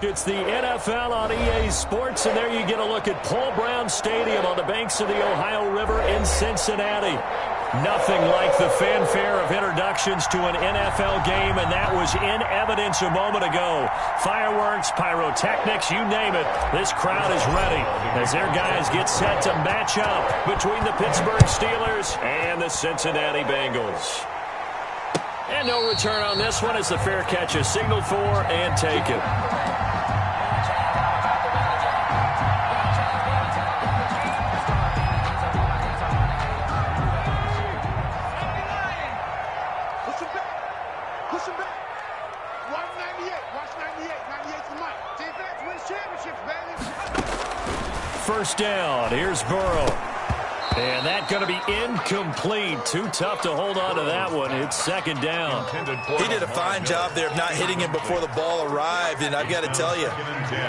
It's the NFL on EA Sports, and there you get a look at Paul Brown Stadium on the banks of the Ohio River in Cincinnati. Nothing like the fanfare of introductions to an NFL game, and that was in evidence a moment ago. Fireworks, pyrotechnics, you name it. This crowd is ready as their guys get set to match up between the Pittsburgh Steelers and the Cincinnati Bengals. And no return on this one as the fair catch is signaled for and taken. First down, here's Burrow. And that's going to be incomplete. Too tough to hold on to that one. It's second down. He did a fine job there of not hitting him before the ball arrived. And I've got to tell you,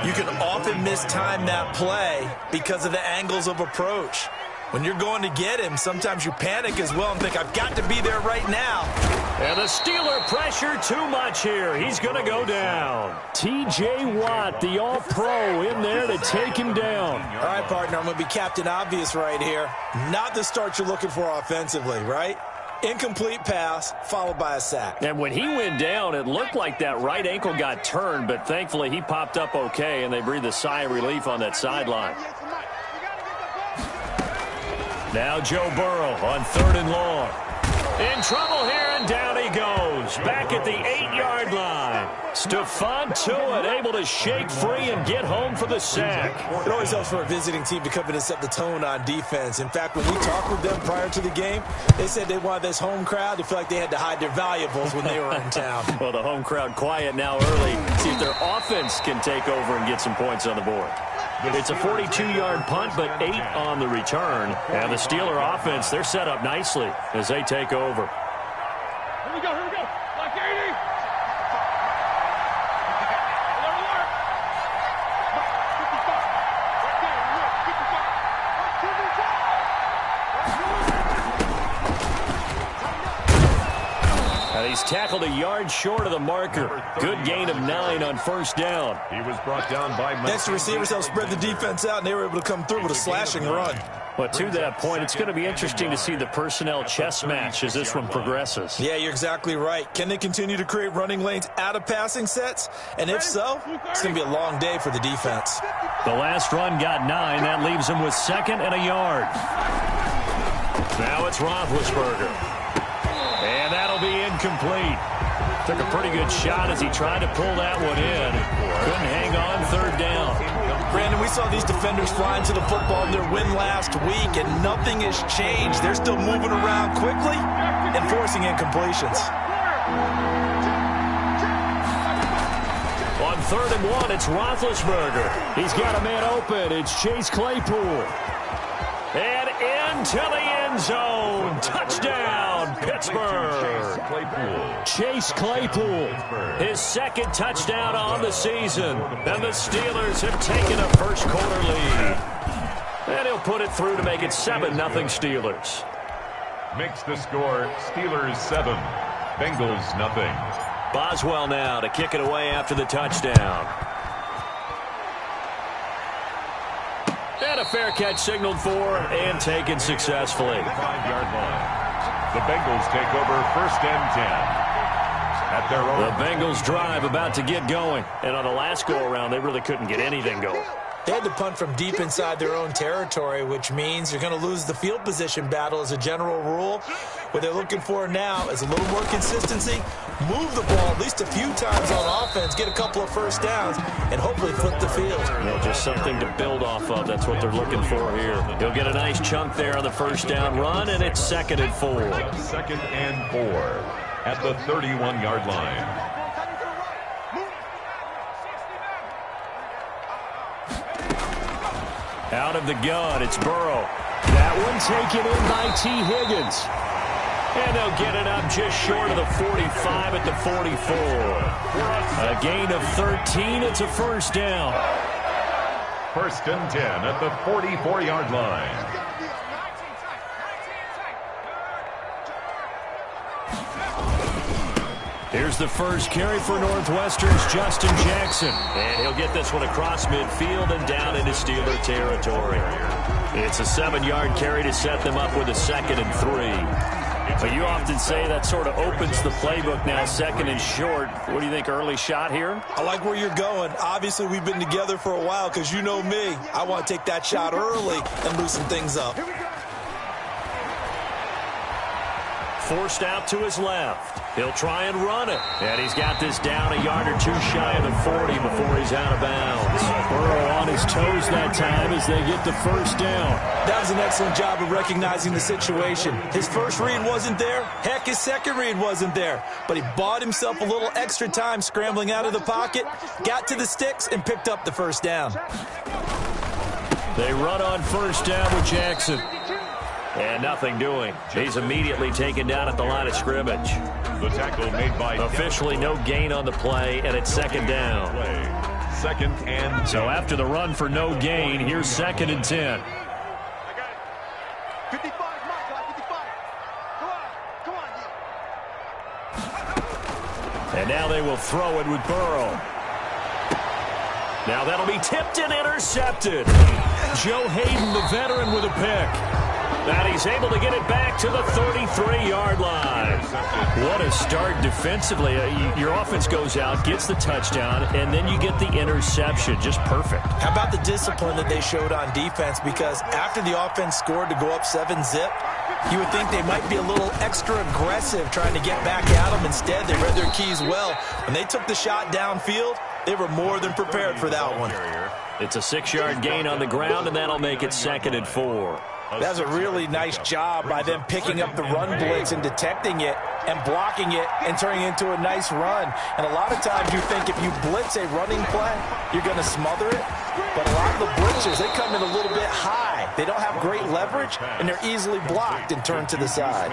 you can often mistime that play because of the angles of approach. When you're going to get him, sometimes you panic as well and think, I've got to be there right now. And the Steeler pressure too much here. He's going to go down. T.J. Watt, the all-pro, in there to take him down. All right, partner, I'm going to be Captain Obvious right here. Not the start you're looking for offensively, right? Incomplete pass, followed by a sack. And when he went down, it looked like that right ankle got turned, but thankfully he popped up okay, and they breathed a sigh of relief on that sideline. Now Joe Burrow on 3rd and long. In trouble here, and down he goes. Back at the 8-yard line. Stephon Tuitt able to shake free and get home for the sack. It always helps for a visiting team to come in and set the tone on defense. In fact, when we talked with them prior to the game, they said they wanted this home crowd to feel like they had to hide their valuables when they were in town. Well, the home crowd quiet now early. See if their offense can take over and get some points on the board. It's a 42-yard punt, but 8 on the return. And the Steeler offense, they're set up nicely as they take over. Here we go, here we go. Like 80. He's tackled a yard short of the marker. Good gain of 9 on first down. He was brought down by next receivers helped spread the defense out, and they were able to come through with a slashing run. But to that point, it's going to be interesting to see the personnel chess match as this one progresses. Yeah, you're exactly right. Can they continue to create running lanes out of passing sets? And if so, it's going to be a long day for the defense. The last run got 9. That leaves him with 2nd and a yard. Now it's Roethlisberger. And that'll be incomplete. Took a pretty good shot as he tried to pull that one in. Couldn't hang on 3rd down. Brandon, we saw these defenders flying to the football in their win last week, and nothing has changed. They're still moving around quickly and forcing incompletions. On 3rd and 1, it's Roethlisberger. He's got a man open. It's Chase Claypool. And into the end zone. Touchdown, Pittsburgh. Chase Claypool, his 2nd touchdown on the season. And the Steelers have taken a first-quarter lead. And he'll put it through to make it 7-0 Steelers. Makes the score Steelers 7, Bengals 0. Boswell now to kick it away after the touchdown. And a fair catch signaled for and taken successfully. 5-yard line. The Bengals take over 1st and 10. At their own. The Bengals drive about to get going. And on the last go-around, they really couldn't get anything going. They had to punt from deep inside their own territory, which means you're going to lose the field position battle as a general rule. What they're looking for now is a little more consistency, move the ball at least a few times on offense, get a couple of first downs, and hopefully flip the field. Just something to build off of. That's what they're looking for here. He'll get a nice chunk there on the first down run, and it's 2nd and 4. 2nd and 4 at the 31-yard line. Out of the gun, it's Burrow. That one taken in by T. Higgins. And they'll get it up just short of the 45 at the 44. A gain of 13, it's a first down. 1st and 10 at the 44-yard line. Here's the first carry for Northwestern's Justin Jackson. And he'll get this one across midfield and down into Steeler territory. It's a 7-yard carry to set them up with a 2nd and 3. But you often say that sort of opens the playbook now, 2nd and short. What do you think, early shot here? I like where you're going. Obviously, we've been together for a while because you know me. I want to take that shot early and loosen things up. Forced out to his left. He'll try and run it. And he's got this down a yard or two shy of the 40 before he's out of bounds. Burrow on his toes that time as they get the first down. That was an excellent job of recognizing the situation. His first read wasn't there. Heck, his second read wasn't there. But he bought himself a little extra time scrambling out of the pocket, got to the sticks, and picked up the first down. They run on first down with Jackson. And nothing doing. He's immediately taken down at the line of scrimmage. The tackle made by officially no gain on the play, and it's 2nd down. 2nd and 10. So after the run for no gain, here's 2nd and 10. 55, Mike, 55. Come on. And now they will throw it with Burrow. Now that'll be tipped and intercepted. Joe Hayden, the veteran, with a pick. And he's able to get it back to the 33-yard line. What a start defensively. Your offense goes out, gets the touchdown, and then you get the interception. Just perfect. How about the discipline that they showed on defense? Because after the offense scored to go up 7-zip, you would think they might be a little extra aggressive trying to get back at them. Instead, they read their keys well. When they took the shot downfield, they were more than prepared for that one. It's a 6-yard gain on the ground, and that'll make it 2nd and 4. That's a really nice job by them picking up the run blitz and detecting it and blocking it and turning it into a nice run. And a lot of times you think if you blitz a running play, you're going to smother it. But a lot of the blitzers, they come in a little bit high. They don't have great leverage, and they're easily blocked and turned to the side.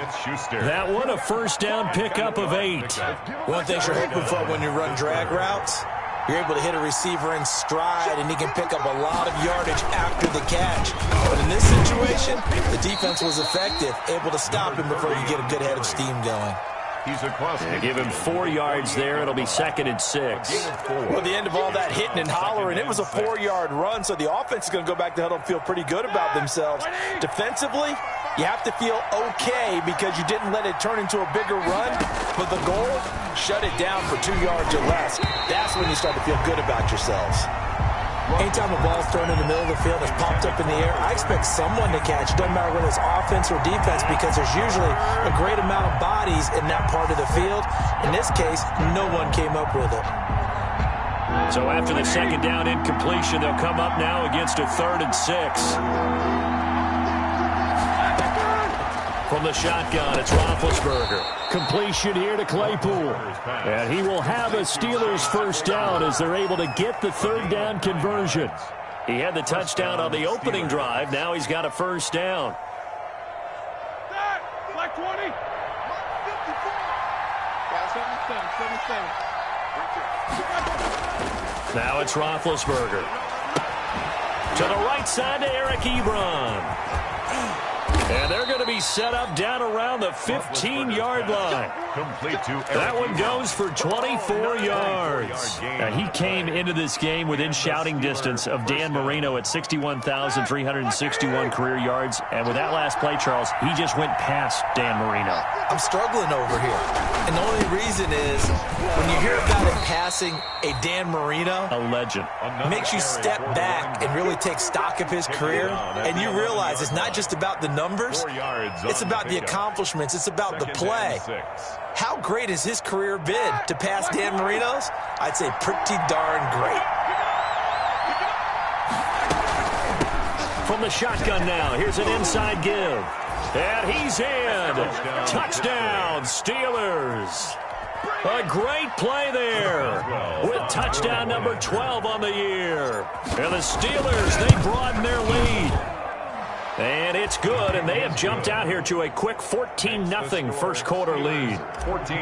That one, a first down pickup of 8. One thing you're hoping for when you run drag routes, you're able to hit a receiver in stride, and he can pick up a lot of yardage after the catch. But in this situation, the defense was effective, able to stop him before you get a good head of steam going. They give him 4 yards there. It'll be 2nd and 6. Well, at the end of all that hitting and hollering, it was a 4-yard run, so the offense is going to go back to huddle and feel pretty good about themselves. Defensively, you have to feel okay because you didn't let it turn into a bigger run, but the goal, shut it down for 2 yards or less. That's when you start to feel good about yourselves. Anytime a ball's thrown in the middle of the field, it's popped up in the air, I expect someone to catch. It doesn't matter whether it's offense or defense because there's usually a great amount of bodies in that part of the field. In this case, no one came up with it. So after the 2nd down incompletion, they'll come up now against a 3rd and 6. From the shotgun, it's Roethlisberger. Completion here to Claypool. And he will have a Steelers first down as they're able to get the 3rd down conversion. He had the touchdown on the opening drive. Now he's got a first down. Like 20. Now it's Roethlisberger. To the right side to Eric Ebron. And they're going to be set up down around the 15-yard line. That one goes for 24 yards. Now, he came into this game within shouting distance of Dan Marino at 61,361 career yards. And with that last play, Charles, he just went past Dan Marino. I'm struggling over here. And the only reason is when you hear about him passing a Dan Marino, a legend, makes you step back and really take stock of his career. And you realize it's not just about the numbers. It's about the accomplishments. It's about the play. How great has his career been to pass Dan Marino's? I'd say pretty darn great. From the shotgun now, here's an inside give. And he's in. Touchdown, Steelers. A great play there with touchdown number 12 on the year. And the Steelers, they broaden their lead. And it's good, and they have jumped out here to a quick 14-0 first quarter lead. 14,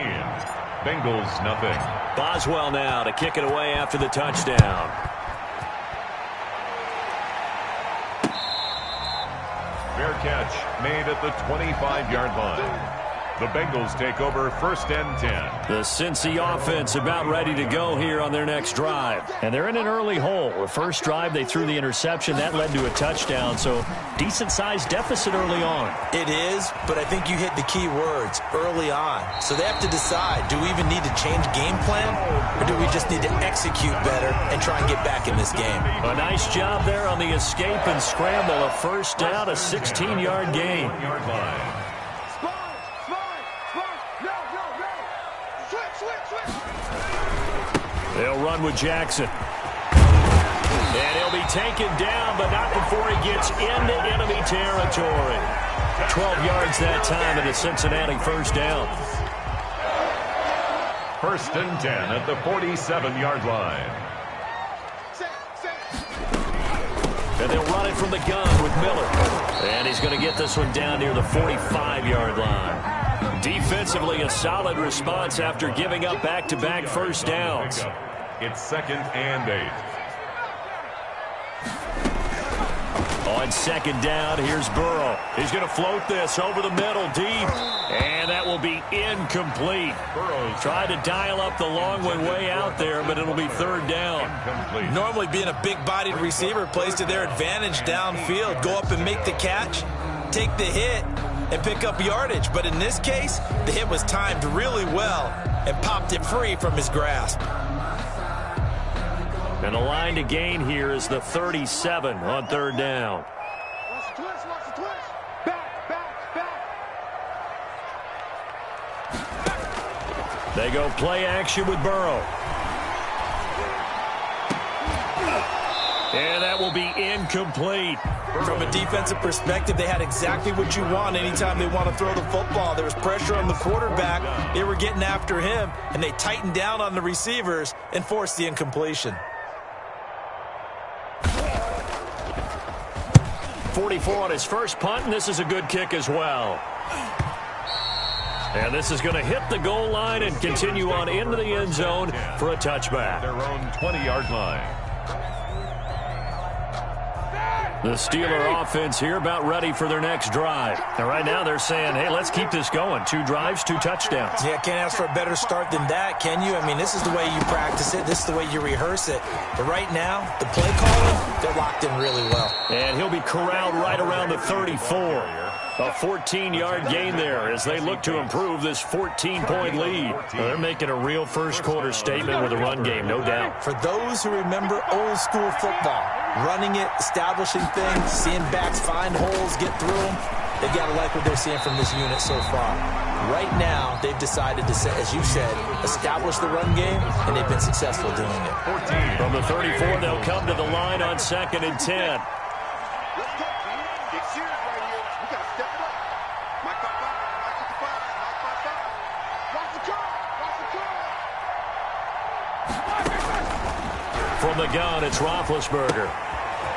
Bengals nothing. Boswell now to kick it away after the touchdown. Fair catch made at the 25-yard line. The Bengals take over 1st and 10. The Cincy offense about ready to go here on their next drive. And they're in an early hole. The first drive, they threw the interception. That led to a touchdown, so decent-sized deficit early on. It is, but I think you hit the key words, early on. So they have to decide, do we even need to change game plan, or do we just need to execute better and try and get back in this game? A nice job there on the escape and scramble. A first down, a 16-yard gain. Yard line. They'll run with Jackson. And he'll be taken down, but not before he gets into enemy territory. 12 yards that time and a Cincinnati first down. 1st and 10 at the 47-yard line. And they'll run it from the gun with Miller. And he's going to get this one down near the 45-yard line. Defensively, a solid response after giving up back-to-back first downs. It's 2nd and 8. On 2nd down, here's Burrow. He's going to float this over the middle deep. And that will be incomplete. Burrow's tried to dial up the long one way out there, but it'll be 3rd down. incomplete. Normally being a big-bodied receiver plays to their advantage downfield. Go up and make the catch, take the hit, and pick up yardage. But in this case, the hit was timed really well and popped it free from his grasp. And the line to gain here is the 37 on 3rd down. Watch the twist, watch the twist. Back, back, back. They go play action with Burrow. And that will be incomplete. From a defensive perspective, they had exactly what you want anytime they want to throw the football. There was pressure on the quarterback. They were getting after him, and they tightened down on the receivers and forced the incompletion. 44 on his first punt, and this is a good kick as well. And this is going to hit the goal line and continue on into the end zone for a touchback. Their own 20-yard line. The Steeler offense here about ready for their next drive. And right now they're saying, hey, let's keep this going. 2 drives, 2 touchdowns. Yeah, can't ask for a better start than that, can you? I mean, this is the way you practice it. This is the way you rehearse it. But right now, the play calling, they're locked in really well. And he'll be corralled right around the 34. A 14-yard gain there as they look to improve this 14-point lead. Well, they're making a real first-quarter statement with a run game, no doubt. For those who remember old-school football, running it, establishing things, seeing backs find holes, get through them, they've got to like what they're seeing from this unit so far. Right now, they've decided to, as you said, establish the run game, and they've been successful doing it. 14. From the 34, they'll come to the line on 2nd and 10. Let's go, team. Get serious right here. We got to step it up. Mike 55, Mike 55, Mike 55. Watch the car. Watch the car. From the gun, it's Roethlisberger.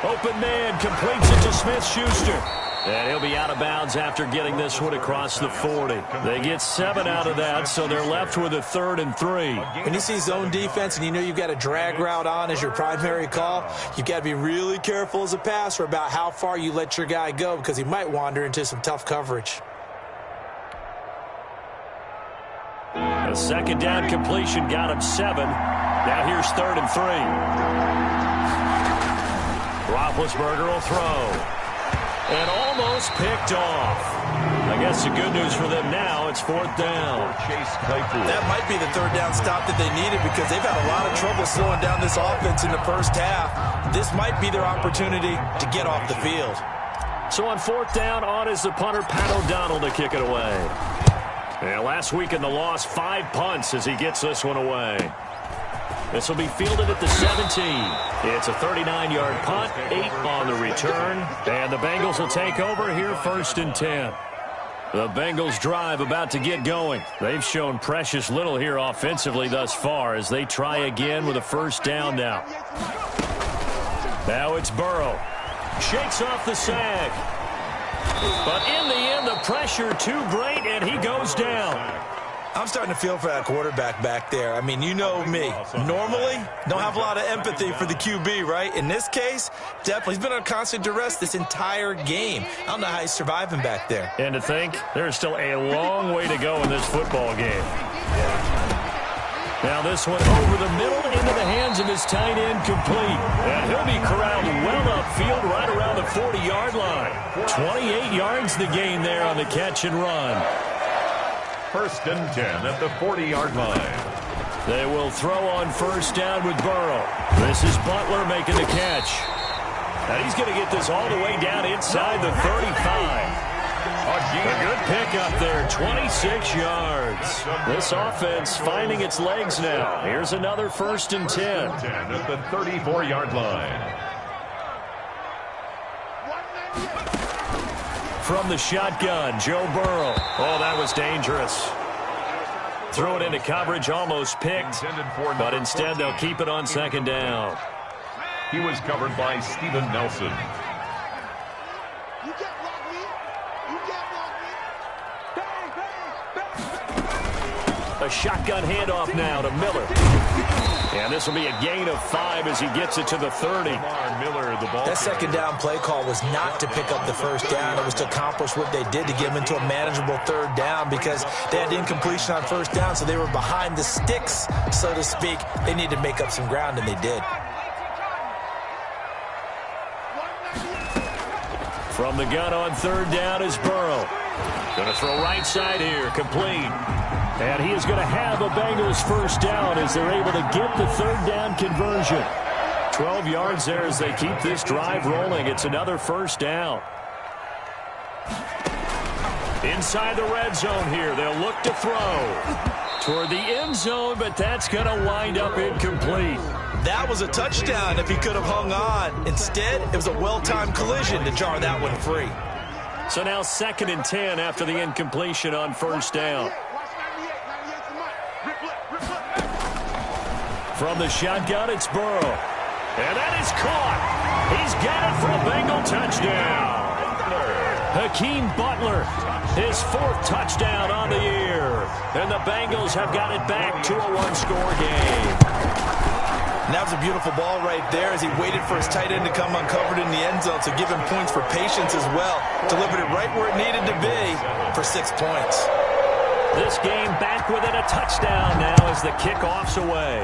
Open man completes it to Smith-Schuster. And he'll be out of bounds after getting this one across the 40. They get 7 out of that, so they're left with a 3rd and 3. When you see zone defense and you know you've got a drag route on as your primary call, you've got to be really careful as a passer about how far you let your guy go because he might wander into some tough coverage. A 2nd down completion got him 7. Now here's 3rd and 3. Roethlisberger will throw. And almost picked off. I guess the good news for them now, it's 4th down. Chase Claypool. That might be the 3rd down stop that they needed because they've had a lot of trouble slowing down this offense in the first half. This might be their opportunity to get off the field. So on 4th down, on is the punter, Pat O'Donnell, to kick it away. And last week in the loss, 5 punts as he gets this one away. This will be fielded at the 17. It's a 39-yard punt, 8 on the return. And the Bengals will take over here 1st and 10. The Bengals drive about to get going. They've shown precious little here offensively thus far as they try again with a 1st down now. Now it's Burrow. Shakes off the sag. But in the end, the pressure too great, and he goes down. I'm starting to feel for that quarterback back there. I mean, you know me. Normally, don't have a lot of empathy for the QB, right? In this case, definitely. He's been on constant duress this entire game. I don't know how he's surviving back there. And to think, there's still a long way to go in this football game. Now this one over the middle into the hands of his tight end, complete. And he'll be corralled well upfield right around the 40-yard line. 28 yards the gain there on the catch and run. 1st and 10 at the 40-yard line. They will throw on first down with Burrow. This is Butler making the catch. And he's going to get this all the way down inside the 35. A good pickup there, 26 yards. This offense finding its legs now. Here's another 1st and 10. At the 34-yard line. From the shotgun, Joe Burrow. Oh, that was dangerous. Throw it into coverage, almost picked. But instead, they'll keep it on 2nd down. He was covered by Steven Nelson. A shotgun handoff now to Miller. And this will be a gain of 5 as he gets it to the 30. That 2nd down play call was not to pick up the 1st down. It was to accomplish what they did to get him into a manageable 3rd down because they had incompletion on 1st down, so they were behind the sticks, so to speak. They needed to make up some ground, and they did. From the gun on 3rd down is Burrow. Going to throw right side here, complete. And he is going to have a Bengals 1st down as they're able to get the 3rd down conversion. 12 yards there as they keep this drive rolling. It's another 1st down. Inside the red zone here, they'll look to throw toward the end zone, but that's going to wind up incomplete. That was a touchdown if he could have hung on. Instead, it was a well-timed collision to jar that one free. So now 2nd and 10 after the incompletion on 1st down. From the shotgun, it's Burrow. And that is caught. He's got it for a Bengal touchdown. Hakeem Butler, his 4th touchdown on the year. And the Bengals have got it back to a 1-score game. And that was a beautiful ball right there as he waited for his tight end to come uncovered in the end zone, so give him points for patience as well. Delivered it right where it needed to be for 6 points. This game back within a touchdown now as the kickoff's away.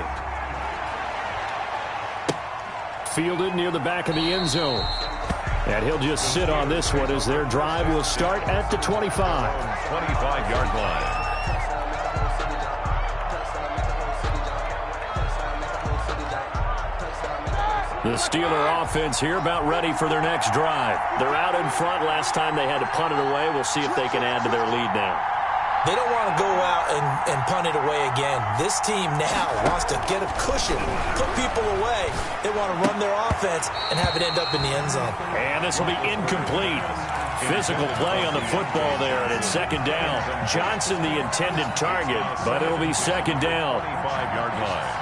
Fielded near the back of the end zone. And he'll just sit on this one as their drive will start at the 25. 25-yard line. The Steeler offense here about ready for their next drive. They're out in front. Last time they had to punt it away. We'll see if they can add to their lead now. They don't want to go out and punt it away again. This team now wants to get a cushion, put people away. They want to run their offense and have it end up in the end zone. And this will be incomplete. Physical play on the football there, and it's 2nd down. Johnson the intended target, but it'll be 2nd down. 25-yard line.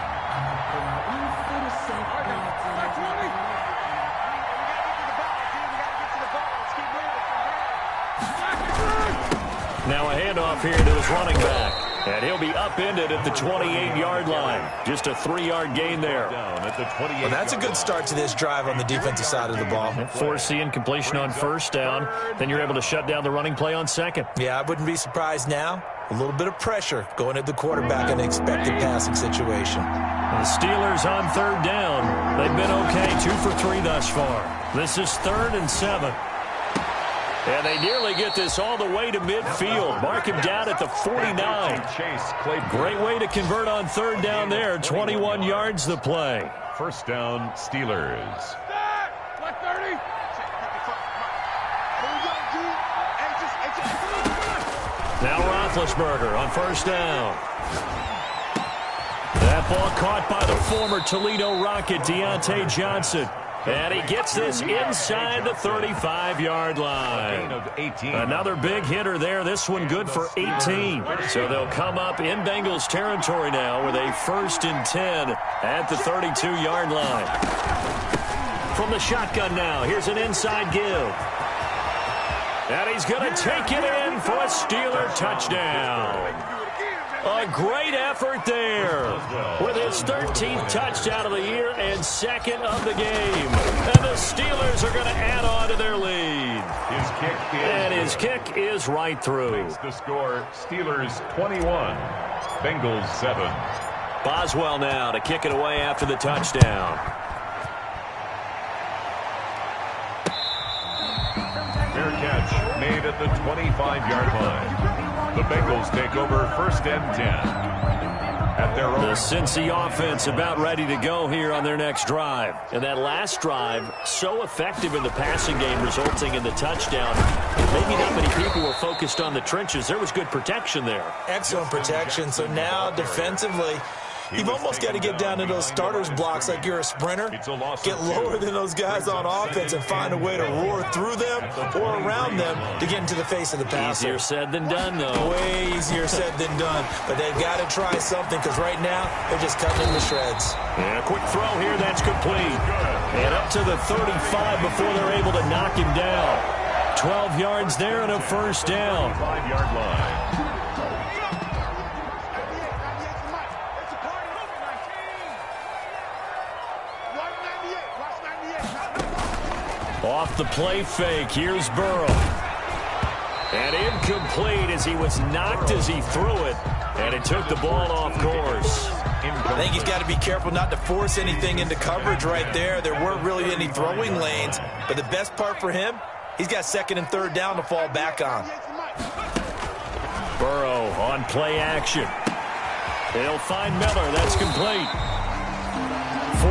Now a handoff here to his running back. And he'll be upended at the 28-yard line. Just a 3-yard gain there. Well, that's a good start to this drive on the defensive side of the ball. Force the incompletion on 1st down. Then you're able to shut down the running play on 2nd. Yeah, I wouldn't be surprised now. A little bit of pressure going at the quarterback in an expected passing situation. The Steelers on 3rd down. They've been okay, 2 for 3 thus far. This is 3rd and 7. And they nearly get this all the way to midfield. Mark him down at the 49. Great way to convert on 3rd down there. 21 yards the play. 1st down, Steelers. Now Roethlisberger on 1st down. That ball caught by the former Toledo Rocket, Deontay Johnson. And he gets this inside the 35-yard line. Another big hitter there. This one good for 18. So they'll come up in Bengals territory now with a 1st and 10 at the 32-yard line. From the shotgun now, here's an inside give. And he's going to take it in for a Steeler touchdown. A great effort there with his 13th touchdown of the year and second of the game. And the Steelers are going to add on to their lead. His kick is right through. Makes the score Steelers 21, Bengals 7. Boswell now to kick it away after the touchdown. Fair catch made at the 25-yard line. The Bengals take over first and 10. At their own. The Cincy offense about ready to go here on their next drive. And that last drive, so effective in the passing game, resulting in the touchdown. Maybe not many people were focused on the trenches. There was good protection there. Excellent protection. So now defensively, you've almost got to get down to those starters blocks like you're a sprinter. Get lower than those guys on offense and find a way to roar through them or around them to get into the face of the passer. Easier said than done, though. Way easier said than done. But they've got to try something because right now they're just cutting into shreds. And a quick throw here, that's complete. And up to the 35 before they're able to knock him down. 12 yards there and a first down. 5-yard line. Off the play fake, here's Burrow. And incomplete as he was knocked as he threw it. And it took the ball off course. I think he's got to be careful not to force anything into coverage right there. There weren't really any throwing lanes. But the best part for him, he's got second and third down to fall back on. Burrow on play action. He'll find Miller. That's complete.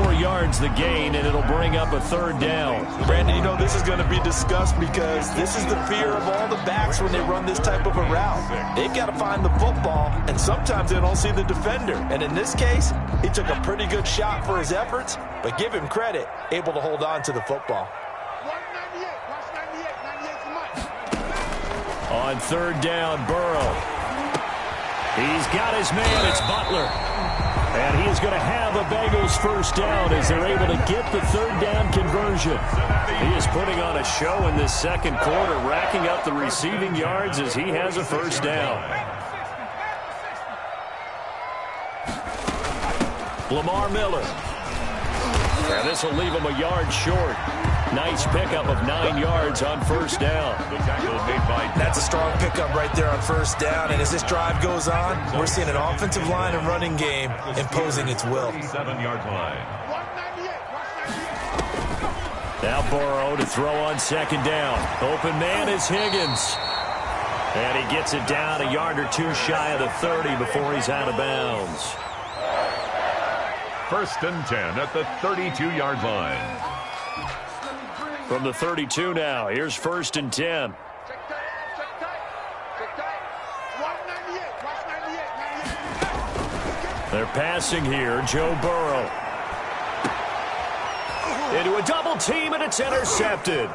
4 yards the gain, and it'll bring up a third down. Brandon, you know this is going to be discussed because this is the fear of all the backs when they run this type of a route. They've got to find the football, and sometimes they don't see the defender. And in this case, he took a pretty good shot for his efforts, but give him credit, able to hold on to the football. On third down, Burrow. He's got his man. It's Butler. And he is going to have a Bengals first down as they're able to get the third down conversion. He is putting on a show in this second quarter, racking up the receiving yards as he has a first down. Lamar Miller. And this will leave him a yard short. Nice pickup of 9 yards on first down. That's a strong pickup right there on first down. And as this drive goes on, we're seeing an offensive line and running game imposing its will. 7-yard line. Now Burrow to throw on second down. Open man is Higgins. And he gets it down a yard or two shy of the 30 before he's out of bounds. First and 10 at the 32-yard line. From the 32 now, here's first and 10. They're passing here, Joe Burrow. Into a double team, and it's intercepted.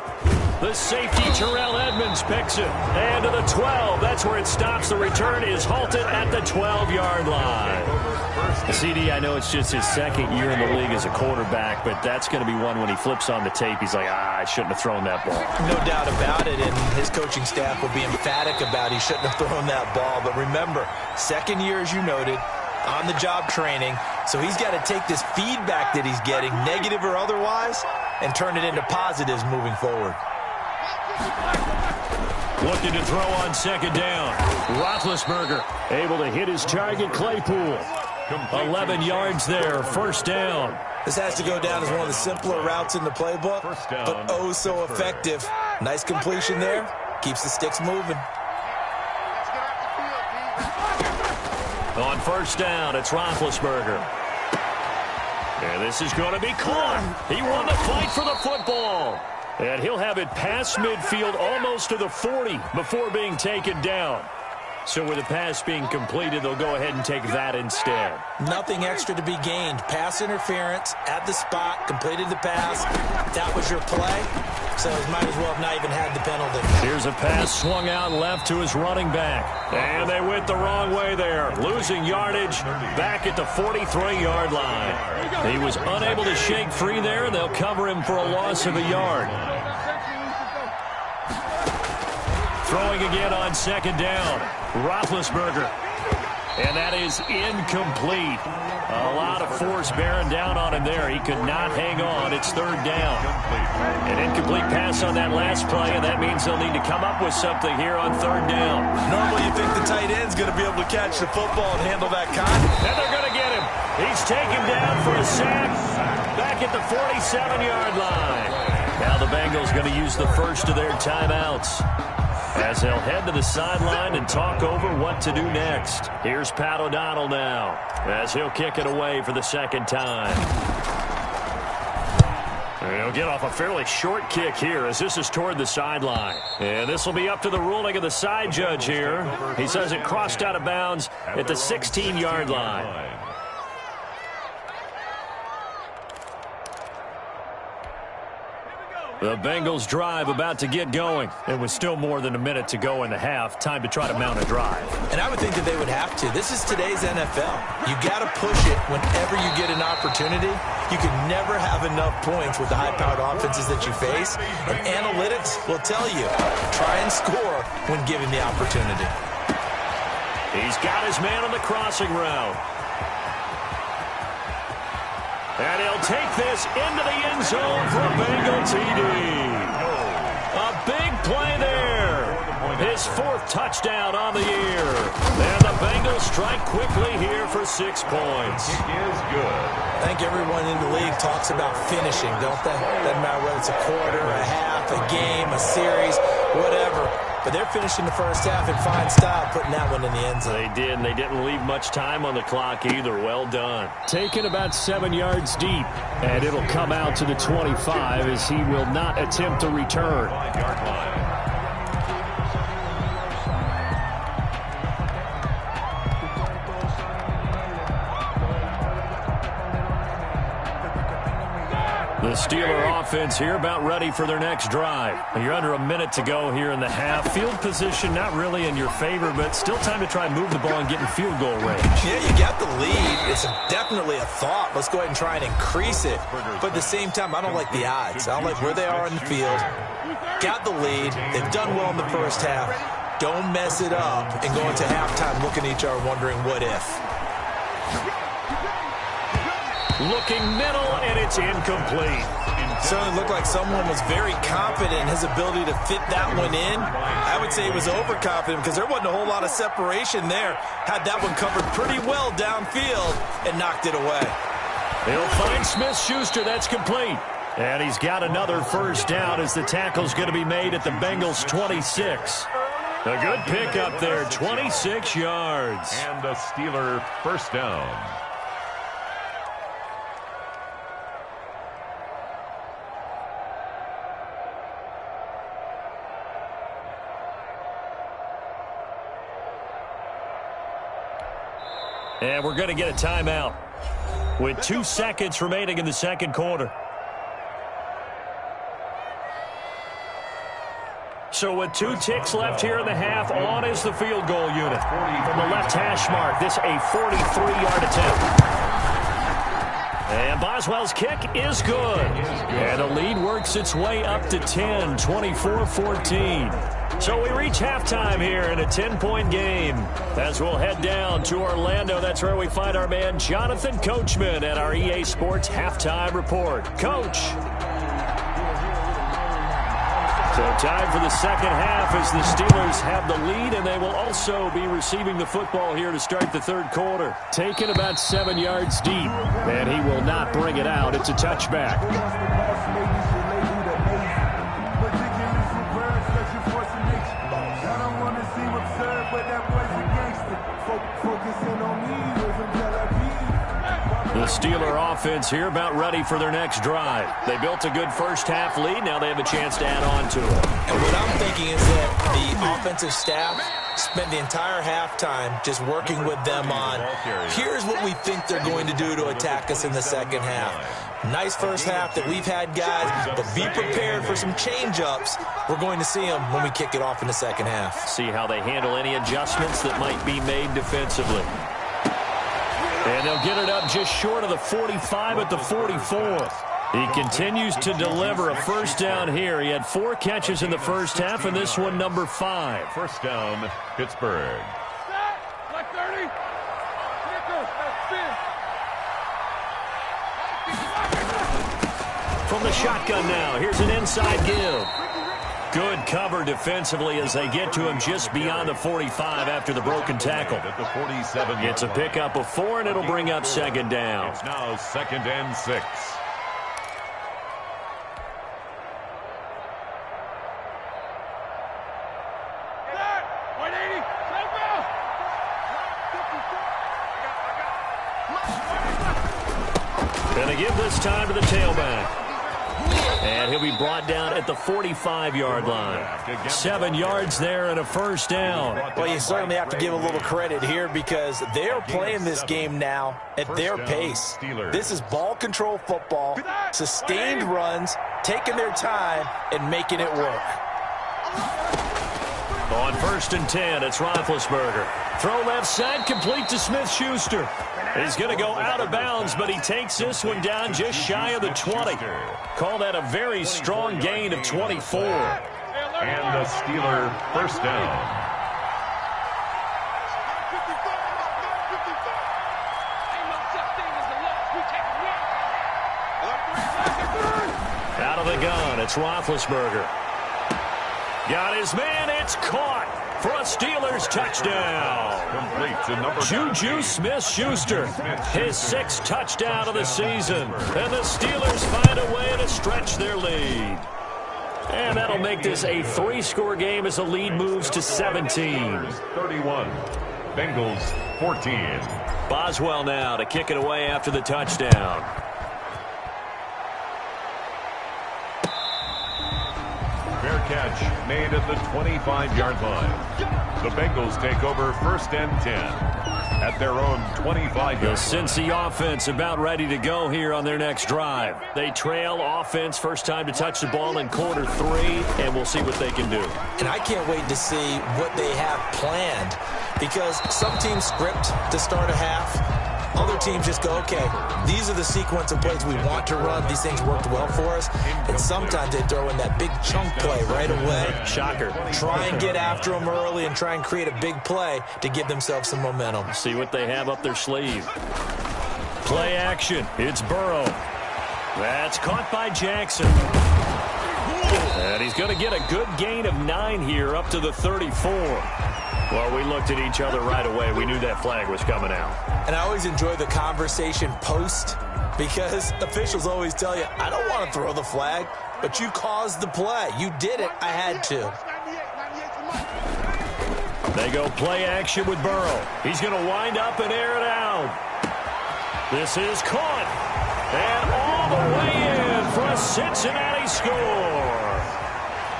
The safety, Terrell Edmonds, picks it. And to the 12. That's where it stops. The return is halted at the 12-yard line. CD, I know it's just his second year in the league as a quarterback, but that's going to be one when he flips on the tape. He's like, I shouldn't have thrown that ball. No doubt about it, and his coaching staff will be emphatic about he shouldn't have thrown that ball. But remember, second year, as you noted, on-the-job training, so he's got to take this feedback that he's getting, negative or otherwise, and turn it into positives moving forward. Looking to throw on second down. Roethlisberger able to hit his target, Claypool. 11 yards there, first down. This has to go down as one of the simpler routes in the playbook, but oh so effective. Nice completion there. Keeps the sticks moving. On first down, it's Roethlisberger. And this is going to be caught. He won the fight for the football. And he'll have it past midfield almost to the 40 before being taken down. So with the pass being completed, they'll go ahead and take that instead. Nothing extra to be gained. Pass interference at the spot, completed the pass. That was your play, so he might as well have not even had the penalty. Here's a pass swung out left to his running back. And they went the wrong way there, losing yardage back at the 43-yard line. He was unable to shake free there, and they'll cover him for a loss of a yard. Throwing again on second down. Roethlisberger. And that is incomplete. A lot of force bearing down on him there. He could not hang on. It's third down. An incomplete pass on that last play, and that means they'll need to come up with something here on third down. Normally you think the tight end's going to be able to catch the football and handle that cotton. And they're going to get him. He's taken down for a sack back at the 47-yard line. Now the Bengals going to use the first of their timeouts as they'll head to the sideline and talk over what to do next. Here's Pat O'Donnell now as he'll kick it away for the second time. And he'll get off a fairly short kick here as this is toward the sideline. And this will be up to the ruling of the side judge here. He says it crossed out of bounds at the 16-yard line. The Bengals drive about to get going. It was still more than a minute to go in the half. Time to try to mount a drive. And I would think that they would have to. This is today's NFL. You got to push it whenever you get an opportunity. You can never have enough points with the high-powered offenses that you face. And analytics will tell you, try and score when given the opportunity. He's got his man on the crossing route. And he'll take this into the end zone for a Bengal TD. A big play there. His fourth touchdown on the year. And the Bengals strike quickly here for 6 points. It is good. I think everyone in the league talks about finishing, don't they? Doesn't matter whether it's a quarter, a half, a game, a series, whatever. But they're finishing the first half in fine style, putting that one in the end zone. They did, and they didn't leave much time on the clock either. Well done. Taken about 7 yards deep, and it'll come out to the 25 as he will not attempt to return. 5-yard line. The Steeler offense here about ready for their next drive. You're under a minute to go here in the half. Field position not really in your favor, but still time to try and move the ball and get in field goal range. Yeah, you got the lead. It's definitely a thought. Let's go ahead and try and increase it. But at the same time, I don't like the odds. I don't like where they are in the field. Got the lead. They've done well in the first half. Don't mess it up and go into halftime looking at each other wondering what if. Looking middle, and it's incomplete. Certainly looked like someone was very confident in his ability to fit that one in. I would say he was overconfident because there wasn't a whole lot of separation there. Had that one covered pretty well downfield and knocked it away. He'll find Smith-Schuster. That's complete. And he's got another first down as the tackle's going to be made at the Bengals' 26. A good pickup there, 26 yards. And a Steeler first down. And we're going to get a timeout with 2 seconds remaining in the second quarter. So with 2 ticks left here in the half, on is the field goal unit. From the left hash mark, this a 43-yard attempt. And Boswell's kick is good. And the lead works its way up to 10, 24-14. So we reach halftime here in a 10-point game. As we'll head down to Orlando, that's where we find our man Jonathan Coachman at our EA Sports Halftime Report. Coach. So time for the second half as the Steelers have the lead, and they will also be receiving the football here to start the third quarter. Taken about 7 yards deep, and he will not bring it out. It's a touchback. The Steeler offense here about ready for their next drive. They built a good first half lead. Now they have a chance to add on to it. And what I'm thinking is that the offensive staff spent the entire halftime just working with them on, here's what we think they're going to do to attack us in the second half. Nice first half that we've had, guys, but be prepared for some change-ups. We're going to see them when we kick it off in the second half. See how they handle any adjustments that might be made defensively. And they'll get it up just short of the 45 at the 44. He continues to deliver a first down here. He had 4 catches in the first half, and this one number 5. First down, Pittsburgh. From the shotgun now, here's an inside give. Good cover defensively as they get to him just beyond the 45 after the broken tackle. At the 47. It's a pickup of 4, and it'll bring up second down. It's now 2nd and 6. Going to give this time to the tailback. And he'll be brought down at the 45-yard line. 7 yards there and a first down. Well, you certainly have to give a little credit here because they're playing this game now at their pace. This is ball control football, sustained runs, taking their time, and making it work. On 1st and 10, it's Roethlisberger. Throw left side, complete to Smith-Schuster. He's going to go out of bounds, but he takes this one down just shy of the 20. Call that a very strong gain of 24. And the Steeler first down. Out of the gun, it's Roethlisberger. Got his man, it's caught for a Steelers touchdown. Complete to number Juju Smith-Schuster, his 6th touchdown of the season. And the Steelers find a way to stretch their lead. And that'll make this a 3-score game as the lead moves to 17. 31, Bengals 14. Boswell now to kick it away after the touchdown. Fair catch made at the 25-yard line. The Bengals take over 1st and 10 at their own 25-yard The line. Cincy offense about ready to go here on their next drive. They trail offense, first time to touch the ball in quarter 3, and we'll see what they can do. And I can't wait to see what they have planned because some teams script to start a half. Other teams just go, okay, these are the sequence of plays we want to run. These things worked well for us. And sometimes they throw in that big chunk play right away. Shocker. Try and get after them early and try and create a big play to give themselves some momentum. See what they have up their sleeve. Play action. It's Burrow. That's caught by Jackson. And he's going to get a good gain of 9 here up to the 34. Well, we looked at each other right away. We knew that flag was coming out. And I always enjoy the conversation post because officials always tell you, I don't want to throw the flag, but you caused the play. You did it. I had to. They go play action with Burrow. He's going to wind up and air it out. This is caught. And all the way in for a Cincinnati score.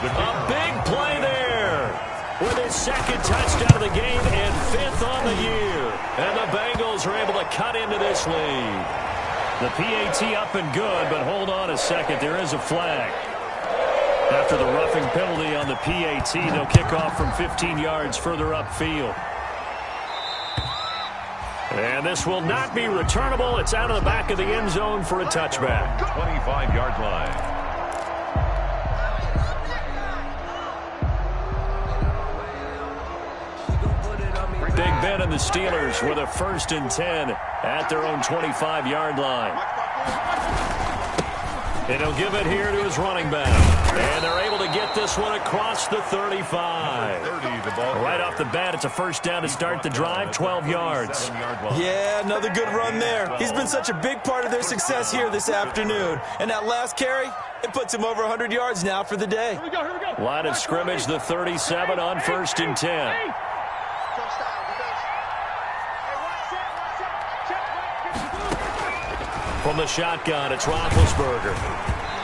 A big play there with his 2nd touchdown of the game and 5th on the year. And the Bengals are able to cut into this lead. The PAT up and good, but hold on a second. There is a flag. After the roughing penalty on the PAT, they'll kick off from 15 yards further upfield. And this will not be returnable. It's out of the back of the end zone for a touchback. 25-yard line. Big Ben and the Steelers with a 1st and 10 at their own 25-yard line. And he'll give it here to his running back. And they're able to get this one across the 35. Right off the bat, it's a first down to start the drive, 12 yards. Yeah, another good run there. He's been such a big part of their success here this afternoon. And that last carry, it puts him over 100 yards now for the day. Here we go. Line of scrimmage, the 37 on 1st and 10. From the shotgun, it's Roethlisberger.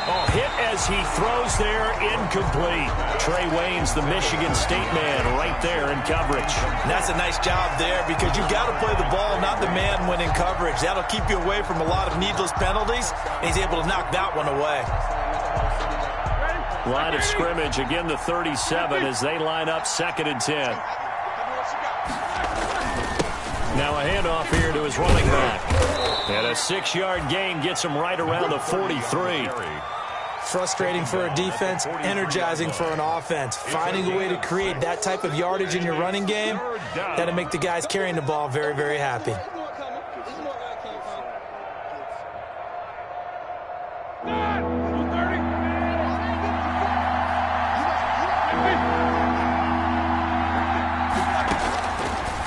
Oh, hit as he throws there, incomplete. Trey Waynes, the Michigan State man, right there in coverage. And that's a nice job there because you've got to play the ball, not the man when in coverage. That'll keep you away from a lot of needless penalties, and he's able to knock that one away. Line of scrimmage, again the 37 as they line up 2nd and 10. Now a handoff here to his running back. And a 6-yard gain gets him right around the 43. Frustrating for a defense, energizing for an offense. Finding a way to create that type of yardage in your running game, that'll make the guys carrying the ball very, very happy.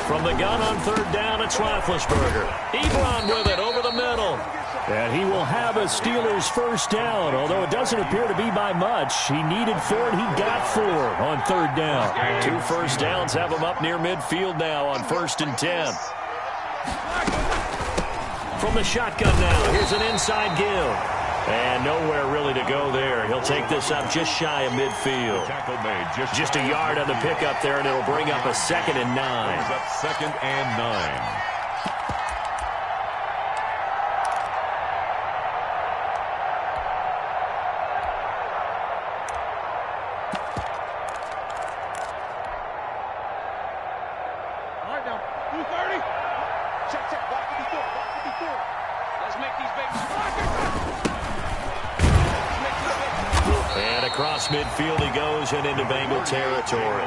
From the gun on third down, it's Roethlisberger. Ebron with it over the middle. And he will have a Steelers first down, although it doesn't appear to be by much. He needed 4, and he got 4 on third down. 2 first downs have him up near midfield now on 1st and 10. From the shotgun now, here's an inside give. And nowhere really to go there. He'll take this up just shy of midfield. Just a yard on the pickup there, and it'll bring up a 2nd and 9. Brings up 2nd and 9. Across midfield he goes and into Bengal territory.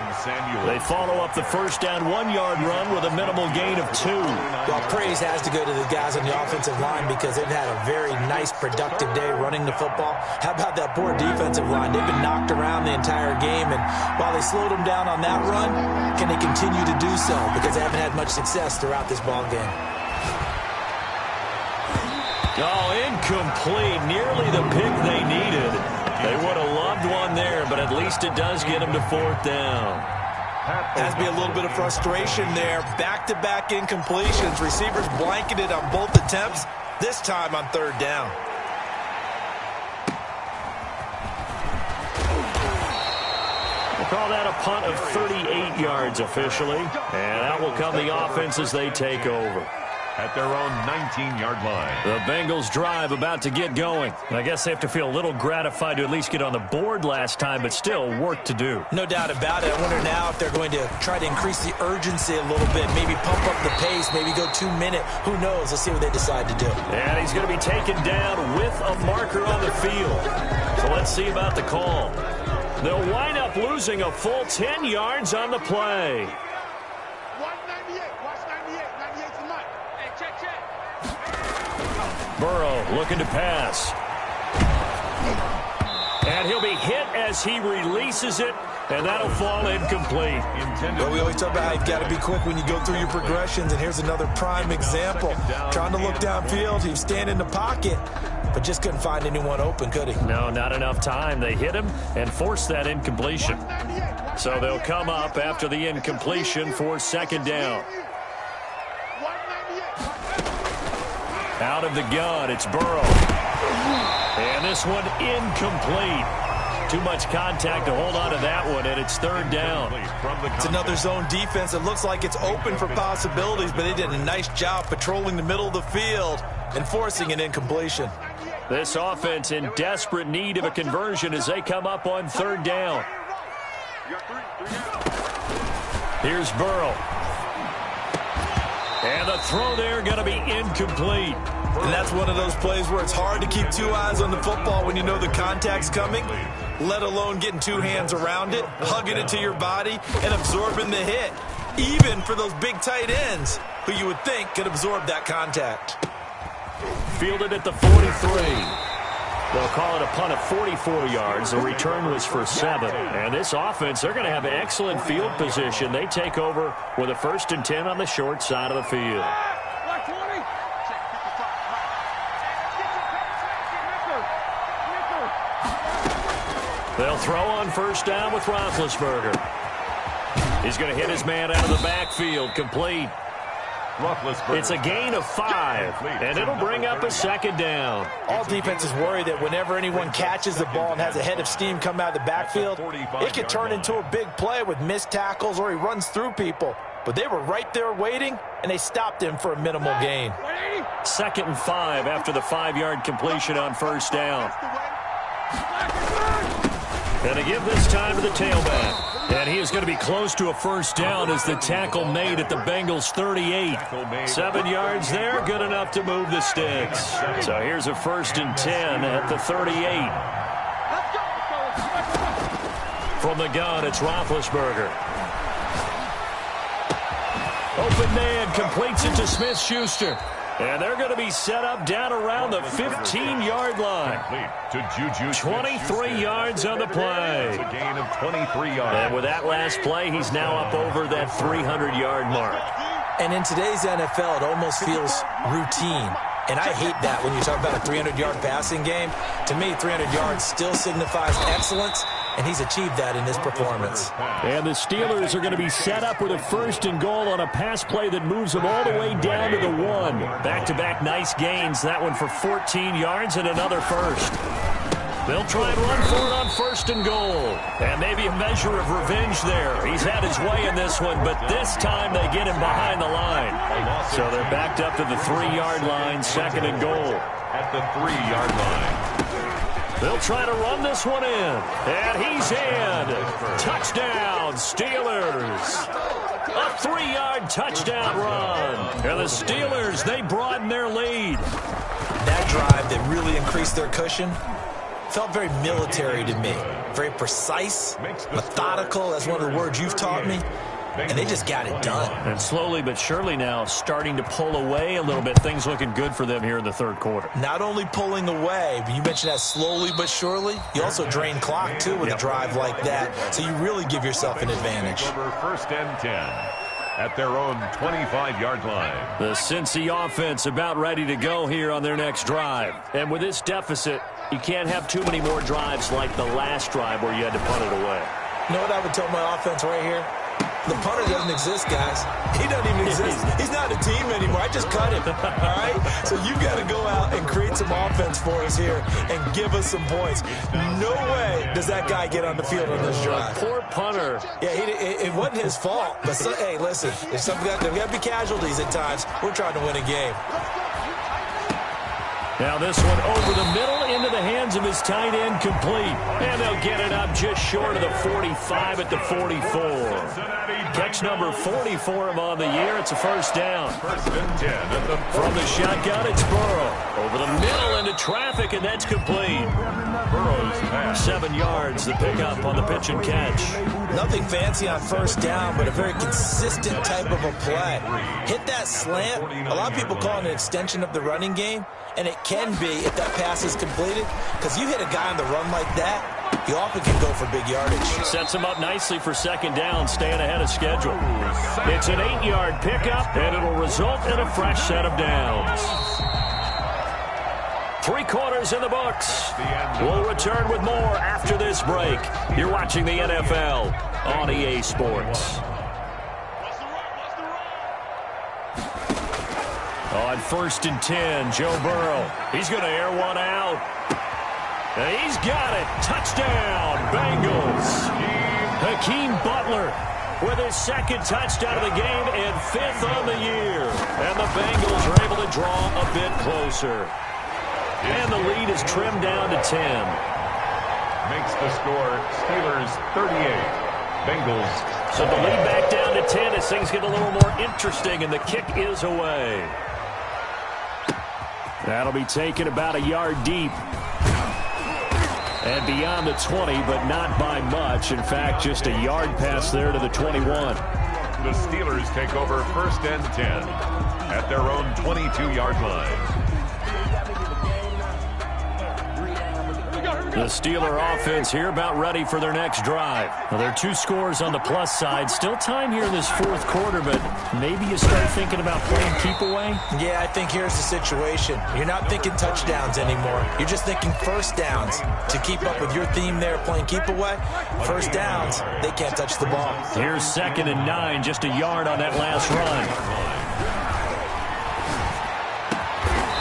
They follow up the first down 1-yard run with a minimal gain of 2. Well, praise has to go to the guys on the offensive line because they've had a very nice, productive day running the football. How about that poor defensive line? They've been knocked around the entire game, and while they slowed them down on that run, can they continue to do so? Because they haven't had much success throughout this ball game. Oh, incomplete. Nearly the pick they needed. They would have loved one there, but at least it does get them to 4th down. Has to be a little bit of frustration there. Back-to-back incompletions. Receivers blanketed on both attempts, this time on 3rd down. We'll call that a punt of 38 yards officially. And out will come the offense as they take over. At their own 19-yard line. The Bengals drive about to get going. I guess they have to feel a little gratified to at least get on the board last time, but still work to do. No doubt about it. I wonder now if they're going to try to increase the urgency a little bit, maybe pump up the pace, maybe go 2-minute. Who knows? Let's see what they decide to do. And he's going to be taken down with a marker on the field. So let's see about the call. They'll wind up losing a full 10 yards on the play. Burrow looking to pass. And he'll be hit as he releases it, and that'll fall incomplete. Well, we always talk about how you've got to be quick when you go through your progressions, and here's another prime example. Trying to look downfield, he was standing in the pocket, but just couldn't find anyone open, could he? No, not enough time. They hit him and forced that incompletion. So they'll come up after the incompletion for 2nd down. Out of the gun, it's Burrow. And this one incomplete. Too much contact to hold on to that one, and it's 3rd down. It's another zone defense. It looks like it's open for possibilities, but they did a nice job patrolling the middle of the field and forcing an incompletion. This offense in desperate need of a conversion as they come up on 3rd down. Here's Burrow. And the throw there going to be incomplete. And that's one of those plays where it's hard to keep 2 eyes on the football when you know the contact's coming, let alone getting 2 hands around it, hugging it to your body, and absorbing the hit, even for those big tight ends who you would think could absorb that contact. Fielded at the 43. They'll call it a punt of 44 yards. The return was for 7. And this offense, they're going to have excellent field position. They take over with a 1st and 10 on the short side of the field. They'll throw on 1st down with Roethlisberger. He's going to hit his man out of the backfield, complete. It's a gain of 5, and it'll bring up a 2nd down. All defenses worry that whenever anyone catches the ball and has a head of steam come out of the backfield, it could turn into a big play with missed tackles or he runs through people. But they were right there waiting, and they stopped him for a minimal gain. 2nd and 5 after the 5-yard completion on 1st down. And they give this time to the tailback. And he is going to be close to a 1st down as the tackle made at the Bengals 38. 7 yards there, good enough to move the sticks. So here's a 1st and 10 at the 38. From the gun, it's Roethlisberger. Open man completes it to Smith-Schuster. And they're going to be set up down around the 15-yard line. 23 yards on the play. It's a gain of 23 yards. And with that last play, he's now up over that 300-yard mark. And in today's NFL, it almost feels routine. And I hate that when you talk about a 300-yard passing game. To me, 300 yards still signifies excellence, and he's achieved that in this performance. And the Steelers are going to be set up with a 1st and goal on a pass play that moves them all the way down to the 1. Back-to-back nice gains. That one for 14 yards and another first. They'll try and run for it on 1st and goal. And maybe a measure of revenge there. He's had his way in this one, but this time they get him behind the line. So they're backed up to the 3-yard line, 2nd and goal. At the 3-yard line. They'll try to run this one in. And he's in. Touchdown, Steelers. A 3-yard touchdown run. And the Steelers, they broaden their lead. That drive that really increased their cushion felt very military to me. Very precise, methodical. That's one of the words you've taught me. And they just got it done. And slowly but surely now starting to pull away a little bit. Things looking good for them here in the 3rd quarter. Not only pulling away, but you mentioned that slowly but surely. You also drain clock, too, with a drive like that. So you really give yourself an advantage. Over 1st and 10 at their own 25-yard line. The Cincy offense about ready to go here on their next drive. And with this deficit, you can't have too many more drives like the last drive where you had to punt it away. You know what I would tell my offense right here? The punter doesn't exist, guys. He doesn't even exist. He's not a team anymore. I just cut him, all right? So you got to go out and create some offense for us here and give us some points. No way does that guy get on the field on this drive. Poor punter. Yeah, it wasn't his fault. But, hey, listen, there's got to be casualties at times. We're trying to win a game. Now this one over the middle into the hands of his tight end, complete. And they'll get it up just short of the 45 at the 44. Catch number 40 for him on the year. It's a 1st down. 1st and 10 from the shotgun, it's Burrow. Over the middle into traffic, and that's complete. Burrow's pass. 7 yards, the pickup on the pitch and catch. Nothing fancy on 1st down, but a very consistent type of a play. Hit that slant. A lot of people call it an extension of the running game, and it can be if that pass is completed, because you hit a guy on the run like that, you often can go for big yardage. Sets him up nicely for 2nd down, staying ahead of schedule. It's an 8-yard pickup, and it'll result in a fresh set of downs. 3 quarters in the books. We'll return with more after this break. You're watching the NFL on EA Sports. On 1st and 10, Joe Burrow. He's going to air one out. And he's got it. Touchdown, Bengals. Hakeem Butler with his 2nd touchdown of the game and 5th on the year. And the Bengals are able to draw a bit closer. And the lead is trimmed down to 10. Makes the score Steelers 38. Bengals. So the lead back down to 10 as things get a little more interesting, and the kick is away. That'll be taken about a yard deep. And beyond the 20, but not by much. In fact, just a yard pass there to the 21. The Steelers take over 1st and 10 at their own 22-yard line. The Steeler offense here about ready for their next drive. Well, there are 2 scores on the plus side. Still time here in this 4th quarter, but maybe you start thinking about playing keep away? Yeah, I think here's the situation. You're not thinking touchdowns anymore. You're just thinking 1st downs. To keep up with your theme there, playing keep away, 1st downs, they can't touch the ball. Here's 2nd and 9, just a yard on that last run.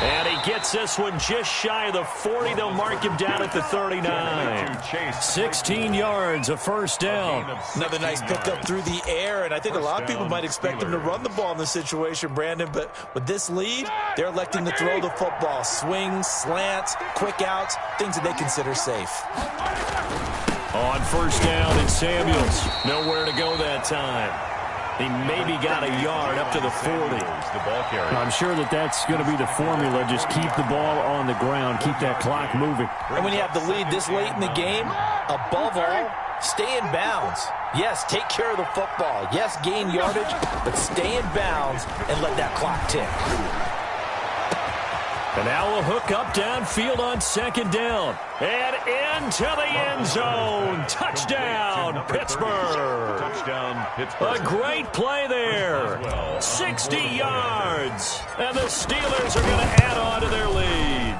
And he gets this one just shy of the 40. They'll mark him down at the 39. 16 yards, a 1st down. Another nice pickup through the air, and I think a lot of people might expect him to run the ball in this situation, Brandon, but with this lead, they're electing to throw the football. Swings, slants, quick outs, things that they consider safe. On 1st down, it's Samuels. Nowhere to go that time. He maybe got a yard up to the 40. I'm sure that's going to be the formula. Just keep the ball on the ground. Keep that clock moving. And when you have the lead this late in the game, above all, stay in bounds. Yes, take care of the football. Yes, gain yardage, but stay in bounds and let that clock tick. And now a hook up downfield on second down. And into the end zone. Touchdown, Pittsburgh. Touchdown, Pittsburgh. A great play there. 60 yards. And the Steelers are going to add on to their lead.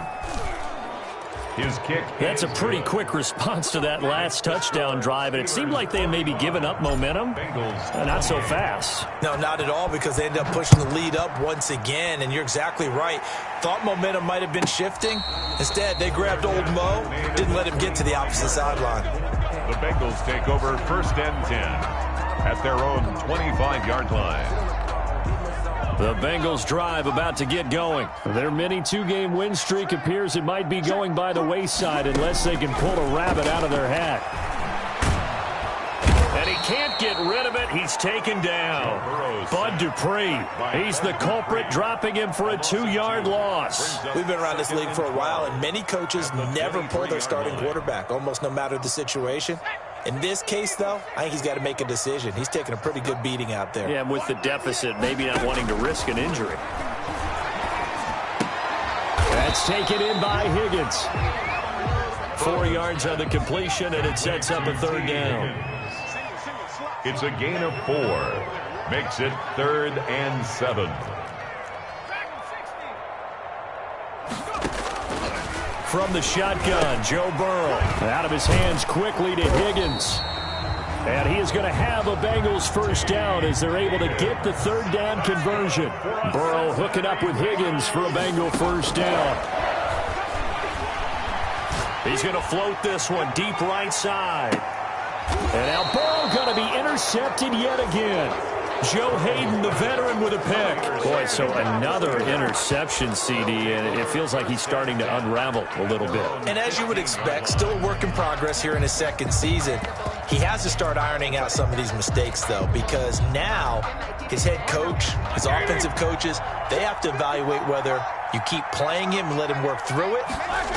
His kick. That's a pretty quick response to that last touchdown drive, and it seemed like they had maybe given up momentum. Not so fast. No, not at all, because they ended up pushing the lead up once again, and you're exactly right. Thought momentum might have been shifting. Instead, they grabbed old Mo, didn't let him get to the opposite sideline. The Bengals take over 1st and 10 at their own 25-yard line. The Bengals drive about to get going. Their mini two-game win streak appears it might be going by the wayside unless they can pull a rabbit out of their hat. And he can't get rid of it. He's taken down. Bud Dupree, he's the culprit, dropping him for a 2-yard loss. We've been around this league for a while, and many coaches never pull their starting quarterback, almost no matter the situation. In this case, though, I think he's got to make a decision. He's taking a pretty good beating out there. Yeah, and with the deficit, maybe not wanting to risk an injury. That's taken in by Higgins. 4 yards on the completion, and it sets up a 3rd down. It's a gain of 4. Makes it 3rd and 7. From the shotgun, Joe Burrow. Out of his hands quickly to Higgins. And he is going to have a Bengals 1st down as they're able to get the 3rd down conversion. Burrow hooking up with Higgins for a Bengal 1st down. He's going to float this one deep right side. And now Burrow going to be intercepted yet again. Joe Hayden, the veteran, with a pick. Boy, so another interception, CD, and it feels like he's starting to unravel a little bit. And as you would expect, still a work in progress here in his 2nd season. He has to start ironing out some of these mistakes, though, because now his head coach, his offensive coaches, they have to evaluate whether you keep playing him and let him work through it,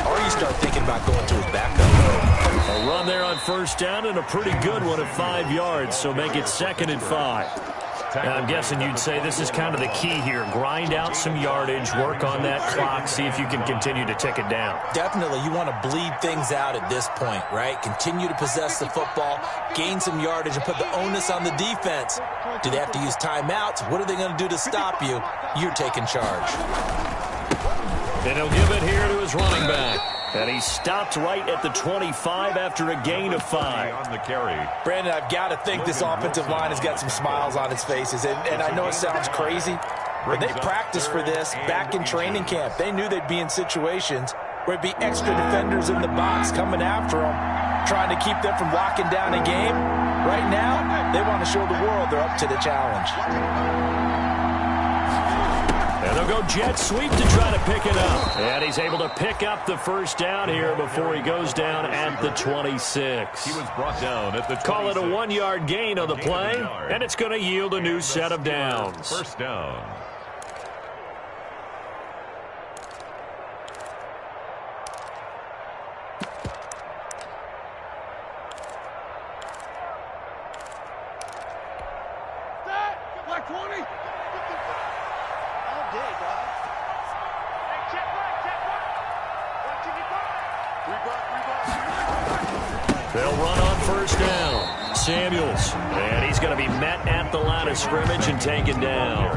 or you start thinking about going to his backup. A run there on 1st down and a pretty good one at 5 yards, so make it 2nd and 5. Now, I'm guessing you'd say this is kind of the key here. Grind out some yardage, work on that clock, see if you can continue to tick it down. Definitely. You want to bleed things out at this point, right? Continue to possess the football, gain some yardage, and put the onus on the defense. Do they have to use timeouts? What are they going to do to stop you? You're taking charge. And he'll give it here to his running back. And he stopped right at the 25 after a gain of 5. On the carry. Brandon, I've got to think this offensive line has got some smiles on its faces. And I know it sounds crazy, but they practiced for this back in training camp. They knew they'd be in situations where it'd be extra defenders in the box coming after them, trying to keep them from locking down a game. Right now, they want to show the world they're up to the challenge. And they'll go jet sweep to try to pick it up. And he's able to pick up the 1st down here before he goes down at the 26. He was brought down at the 26. Call it a 1-yard gain on the play, and it's going to yield a new set of downs. 1st down. Black 20. They'll run on 1st down. Samuels, and he's going to be met at the line of scrimmage and taken down.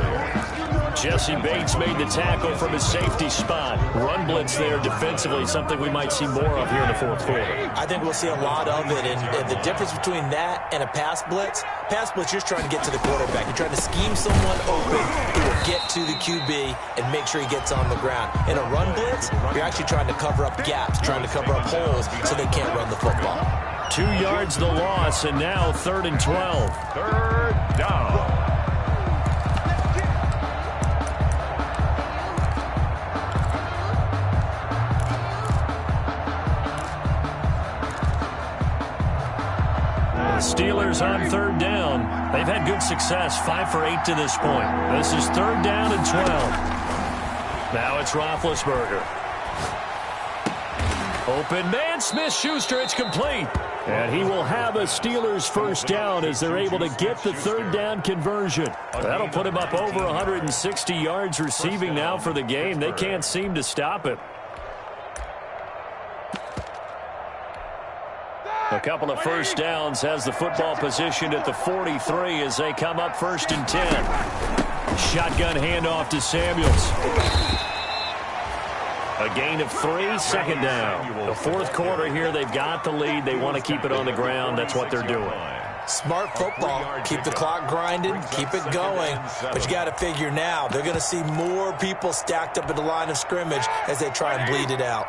Jesse Bates made the tackle from his safety spot. Run blitz there defensively, something we might see more of here in the 4th quarter. I think we'll see a lot of it, and the difference between that and a pass blitz, you're trying to get to the quarterback. You're trying to scheme someone open who will get to the QB and make sure he gets on the ground. In a run blitz, you're actually trying to cover up gaps, trying to cover up holes so they can't run the football. 2 yards the loss, and now 3rd and 12. 3rd down. Steelers on 3rd down. They've had good success, 5 for 8 to this point. This is 3rd down and 12. Now it's Roethlisberger. Open man, Smith-Schuster, it's complete. And he will have a Steelers first down as they're able to get the third down conversion. That'll put him up over 160 yards receiving now for the game. They can't seem to stop it. A couple of first downs, has the football positioned at the 43 as they come up 1st and 10. Shotgun handoff to Samuels. A gain of 3, 2nd down. The fourth quarter here, they've got the lead. They want to keep it on the ground. That's what they're doing. Smart football. Keep the clock grinding, keep it going. But you got to figure now, they're going to see more people stacked up at the line of scrimmage as they try and bleed it out.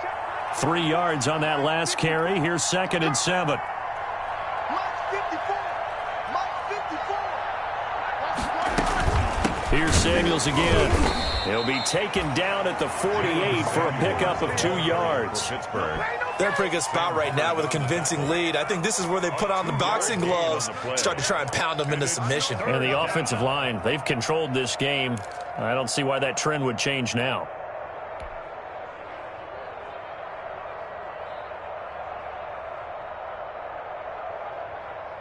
3 yards on that last carry. Here's 2nd and 7. Here's Samuels again. He'll be taken down at the 48 for a pickup of 2 yards. They're in a pretty good spot right now with a convincing lead. I think this is where they put on the boxing gloves, start to try and pound them into submission. And the offensive line, they've controlled this game. I don't see why that trend would change now.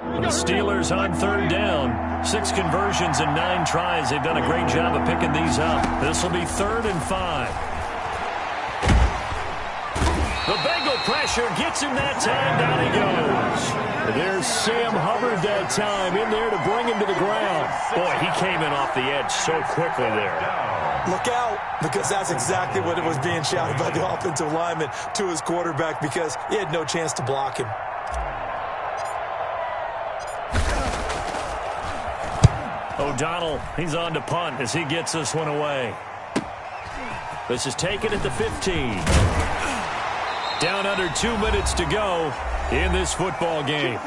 The Steelers on 3rd down. 6 conversions and 9 tries. They've done a great job of picking these up. This will be 3rd and 5. The Bengal pressure gets him that time. Down he goes. There's Sam Hubbard that time in there to bring him to the ground. Boy, he came in off the edge so quickly there. Look out, because that's exactly what it was being shouted by the offensive lineman to his quarterback, because he had no chance to block him. O'Donnell, he's on to punt as he gets this one away. This is taken at the 15. Down under 2 minutes to go in this football game.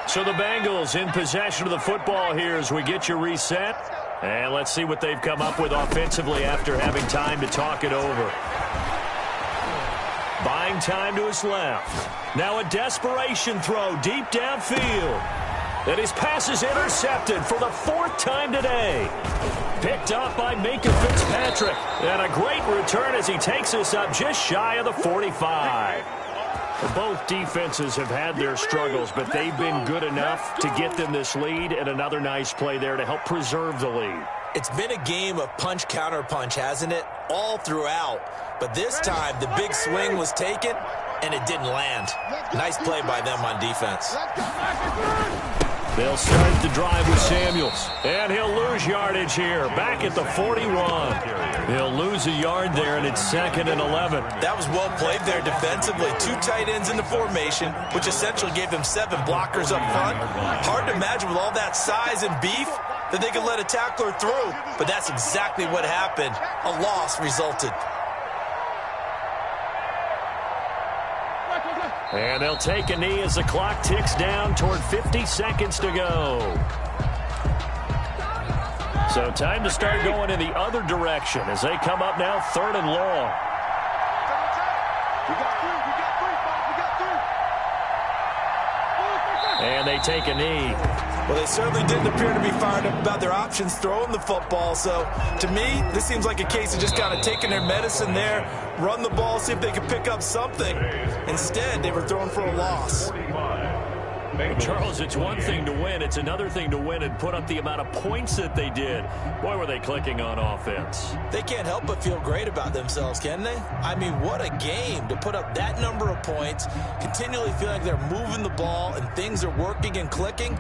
So the Bengals in possession of the football here as we get you reset. And let's see what they've come up with offensively after having time to talk it over. Buying time to his left. Now a desperation throw deep downfield. And his pass is intercepted for the 4th time today. Picked up by Minkah Fitzpatrick. And a great return as he takes us up just shy of the 45. Both defenses have had their struggles, but they've been good enough to get them this lead, and another nice play there to help preserve the lead. It's been a game of punch-counter-punch, hasn't it? All throughout. But this time, the big swing was taken, and it didn't land. Nice play by them on defense. They'll start the drive with Samuels. And he'll lose yardage here, back at the 41. He'll lose a yard there, and it's 2nd and 11. That was well played there defensively. 2 tight ends in the formation, which essentially gave them 7 blockers up front. Hard to imagine with all that size and beef that they could let a tackler through, but that's exactly what happened. A loss resulted. And they'll take a knee as the clock ticks down toward 50 seconds to go. So time to start going in the other direction as they come up now 3rd and long. And they take a knee. Well, they certainly didn't appear to be fired up about their options throwing the football. So, to me, this seems like a case of just kind of taking their medicine there, run the ball, see if they could pick up something. Instead, they were throwing for a loss. Charles, it's one thing to win. It's another thing to win and put up the amount of points that they did. Boy, were they clicking on offense. They can't help but feel great about themselves, can they? I mean, what a game to put up that number of points, continually feel like they're moving the ball and things are working and clicking.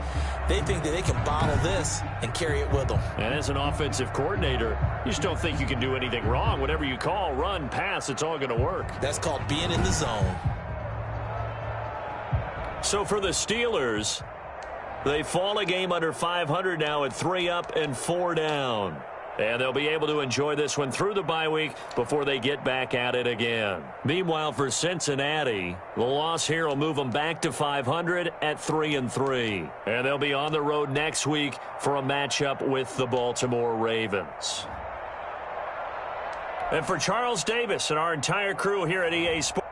They think that they can bottle this and carry it with them. And as an offensive coordinator, you just don't think you can do anything wrong. Whatever you call, run, pass, it's all going to work. That's called being in the zone. So for the Steelers, they fall a game under 500 now at 3 up and 4 down. And they'll be able to enjoy this one through the bye week before they get back at it again. Meanwhile, for Cincinnati, the loss here will move them back to 500 at 3-3. And they'll be on the road next week for a matchup with the Baltimore Ravens. And for Charles Davis and our entire crew here at EA Sports.